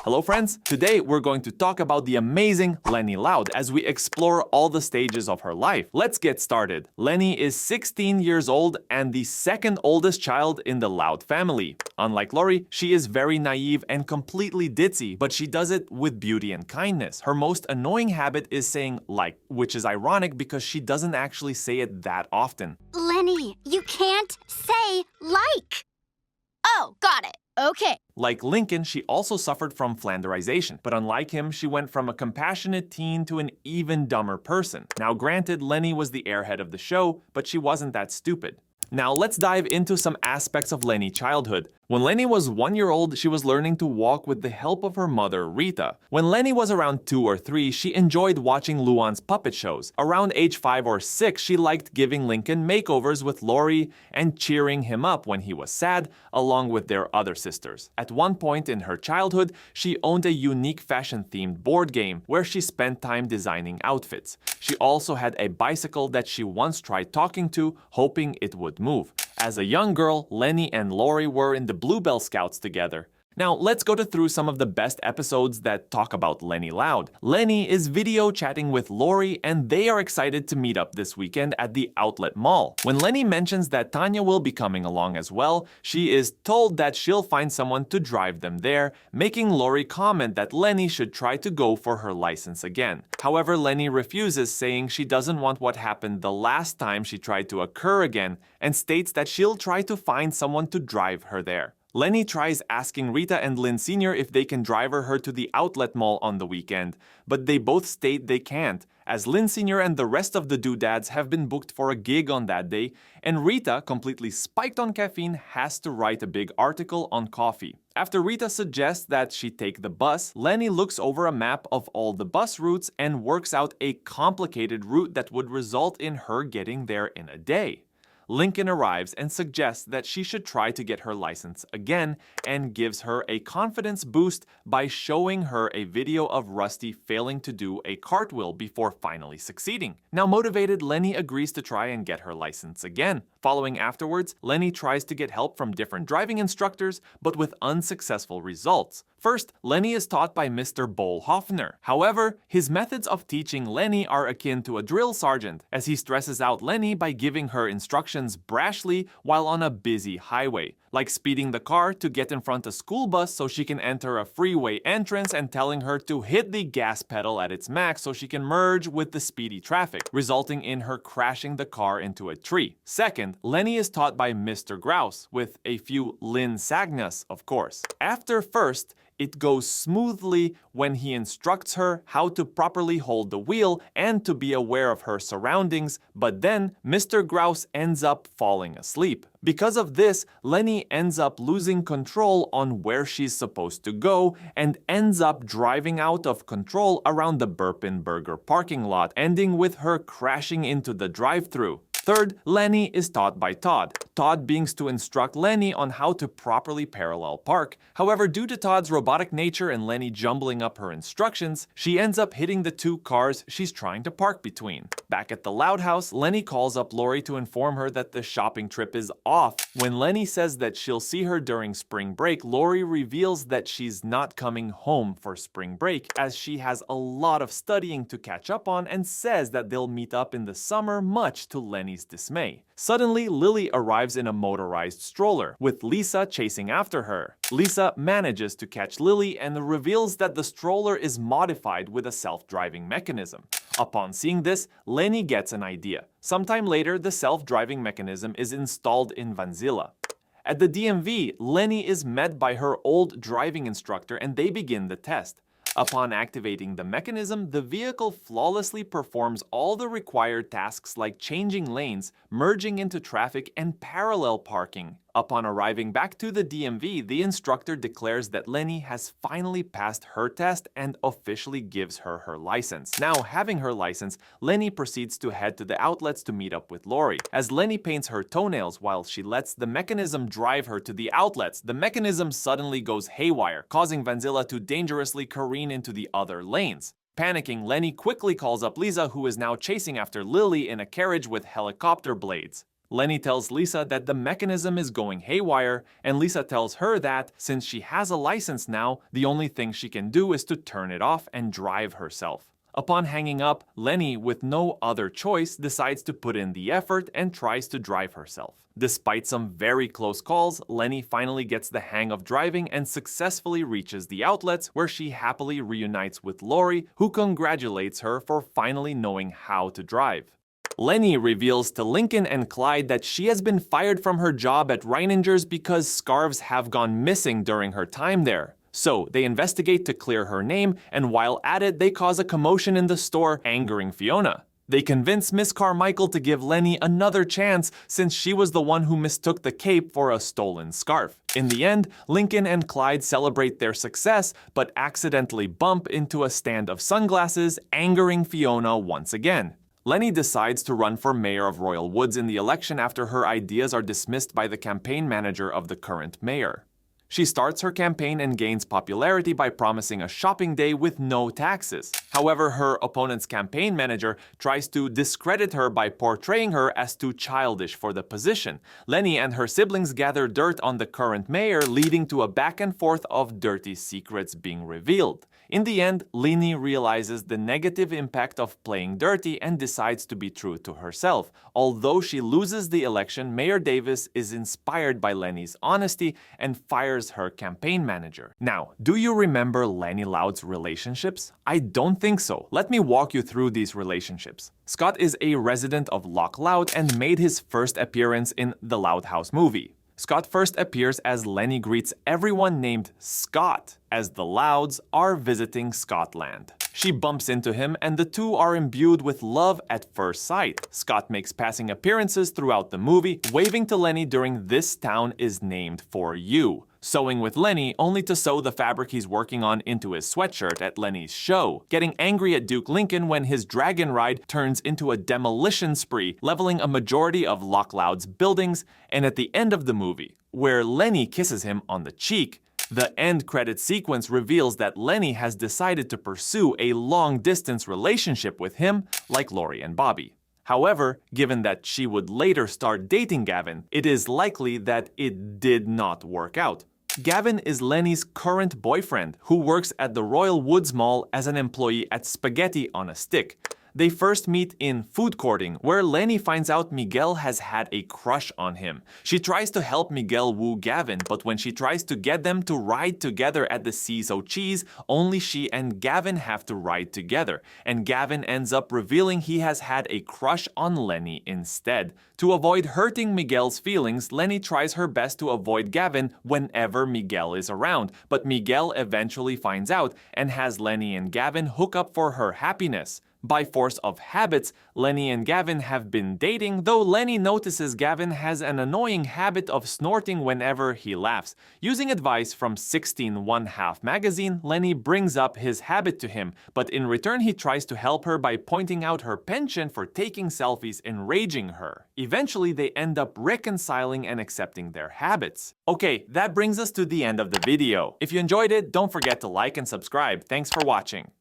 Hello friends, today we're going to talk about the amazing Leni Loud as we explore all the stages of her life. Let's get started. Leni is 16 years old and the second oldest child in the Loud family. Unlike Lori, she is very naive and completely ditzy, but she does it with beauty and kindness. Her most annoying habit is saying like, which is ironic because she doesn't actually say it that often. Leni, you can't say like. Oh, got it. Okay. Like Lincoln, she also suffered from flanderization, but unlike him, she went from a compassionate teen to an even dumber person. Now granted, Leni was the airhead of the show, but she wasn't that stupid. Now let's dive into some aspects of Leni's childhood. When Leni was 1 year old, she was learning to walk with the help of her mother, Rita. When Leni was around 2 or 3, she enjoyed watching Luan's puppet shows. Around age 5 or 6, she liked giving Lincoln makeovers with Lori and cheering him up when he was sad, along with their other sisters. At one point in her childhood, she owned a unique fashion-themed board game where she spent time designing outfits. She also had a bicycle that she once tried talking to, hoping it would move. As a young girl, Leni and Lori were in the Bluebell Scouts together. Now let's go through some of the best episodes that talk about Leni Loud. Leni is video chatting with Lori and they are excited to meet up this weekend at the Outlet Mall. When Leni mentions that Tanya will be coming along as well, she is told that she'll find someone to drive them there, making Lori comment that Leni should try to go for her license again. However, Leni refuses, saying she doesn't want what happened the last time she tried to occur again, and states that she'll try to find someone to drive her there. Leni tries asking Rita and Lynn Sr. if they can drive her to the Outlet Mall on the weekend, but they both state they can't, as Lynn Sr. and the rest of the doodads have been booked for a gig on that day, and Rita, completely spiked on caffeine, has to write a big article on coffee. After Rita suggests that she take the bus, Leni looks over a map of all the bus routes and works out a complicated route that would result in her getting there in a day. Lincoln arrives and suggests that she should try to get her license again and gives her a confidence boost by showing her a video of Rusty failing to do a cartwheel before finally succeeding. Now motivated, Leni agrees to try and get her license again. Following afterwards, Leni tries to get help from different driving instructors, but with unsuccessful results. First, Leni is taught by Mr. Bohl Hoffner. However, his methods of teaching Leni are akin to a drill sergeant, as he stresses out Leni by giving her instructions brashly while on a busy highway, like speeding the car to get in front of a school bus so she can enter a freeway entrance and telling her to hit the gas pedal at its max so she can merge with the speedy traffic, resulting in her crashing the car into a tree. Second, Leni is taught by Mr. Grouse, with a few Lynn Sagnas, of course. After first, it goes smoothly when he instructs her how to properly hold the wheel and to be aware of her surroundings, but then Mr. Grouse ends up falling asleep. Because of this, Leni ends up losing control on where she's supposed to go and ends up driving out of control around the Burpin Burger parking lot, ending with her crashing into the drive-thru. Third, Leni is taught by Todd. Todd begins to instruct Leni on how to properly parallel park. However, due to Todd's robotic nature and Leni jumbling up her instructions, she ends up hitting the two cars she's trying to park between. Back at the Loud house, Leni calls up Lori to inform her that the shopping trip is off. When Leni says that she'll see her during spring break, Lori reveals that she's not coming home for spring break, as she has a lot of studying to catch up on, and says that they'll meet up in the summer, much to Leni's dismay. Suddenly, Lily arrives in a motorized stroller, with Lisa chasing after her. Lisa manages to catch Lily and reveals that the stroller is modified with a self-driving mechanism. Upon seeing this, Leni gets an idea. Sometime later, the self-driving mechanism is installed in Vanzilla. At the DMV, Leni is met by her old driving instructor and they begin the test. Upon activating the mechanism, the vehicle flawlessly performs all the required tasks like changing lanes, merging into traffic, and parallel parking. Upon arriving back to the DMV, the instructor declares that Leni has finally passed her test and officially gives her her license. Now, having her license, Leni proceeds to head to the outlets to meet up with Lori. As Leni paints her toenails while she lets the mechanism drive her to the outlets, the mechanism suddenly goes haywire, causing Vanzilla to dangerously careen into the other lanes. Panicking, Leni quickly calls up Lisa, who is now chasing after Lily in a carriage with helicopter blades. Leni tells Lisa that the mechanism is going haywire, and Lisa tells her that, since she has a license now, the only thing she can do is to turn it off and drive herself. Upon hanging up, Leni, with no other choice, decides to put in the effort and tries to drive herself. Despite some very close calls, Leni finally gets the hang of driving and successfully reaches the outlets, where she happily reunites with Lori, who congratulates her for finally knowing how to drive. Leni reveals to Lincoln and Clyde that she has been fired from her job at Reininger's because scarves have gone missing during her time there. So they investigate to clear her name, and while at it, they cause a commotion in the store, angering Fiona. They convince Miss Carmichael to give Leni another chance, since she was the one who mistook the cape for a stolen scarf. In the end, Lincoln and Clyde celebrate their success, but accidentally bump into a stand of sunglasses, angering Fiona once again. Leni decides to run for mayor of Royal Woods in the election after her ideas are dismissed by the campaign manager of the current mayor. She starts her campaign and gains popularity by promising a shopping day with no taxes. However, her opponent's campaign manager tries to discredit her by portraying her as too childish for the position. Leni and her siblings gather dirt on the current mayor, leading to a back and forth of dirty secrets being revealed. In the end, Leni realizes the negative impact of playing dirty and decides to be true to herself. Although she loses the election, Mayor Davis is inspired by Leni's honesty and fires her campaign manager. Now, do you remember Leni Loud's relationships? I don't think so. Let me walk you through these relationships. Scott is a resident of Loch Loud and made his first appearance in the Loud House movie. Scott first appears as Leni greets everyone named Scott, as the Louds are visiting Scotland. She bumps into him and the two are imbued with love at first sight. Scott makes passing appearances throughout the movie, waving to Leni during "This town is named for you," sewing with Leni only to sew the fabric he's working on into his sweatshirt at Leni's show, getting angry at Duke Lincoln when his dragon ride turns into a demolition spree, leveling a majority of Loch Loud's buildings, and at the end of the movie, where Leni kisses him on the cheek, the end credit sequence reveals that Leni has decided to pursue a long-distance relationship with him, like Lori and Bobby. However, given that she would later start dating Gavin, it is likely that it did not work out. Gavin is Leni's current boyfriend, who works at the Royal Woods Mall as an employee at Spaghetti on a Stick. They first meet in food courting, where Leni finds out Miguel has had a crush on him. She tries to help Miguel woo Gavin, but when she tries to get them to ride together at the Ciso Cheese, only she and Gavin have to ride together, and Gavin ends up revealing he has had a crush on Leni instead. To avoid hurting Miguel's feelings, Leni tries her best to avoid Gavin whenever Miguel is around, but Miguel eventually finds out and has Leni and Gavin hook up for her happiness. By force of habits, Leni and Gavin have been dating, though Leni notices Gavin has an annoying habit of snorting whenever he laughs. Using advice from 16 1/2 magazine, Leni brings up his habit to him, but in return he tries to help her by pointing out her penchant for taking selfies, enraging her. Eventually they end up reconciling and accepting their habits. Okay, that brings us to the end of the video. If you enjoyed it, don't forget to like and subscribe. Thanks for watching.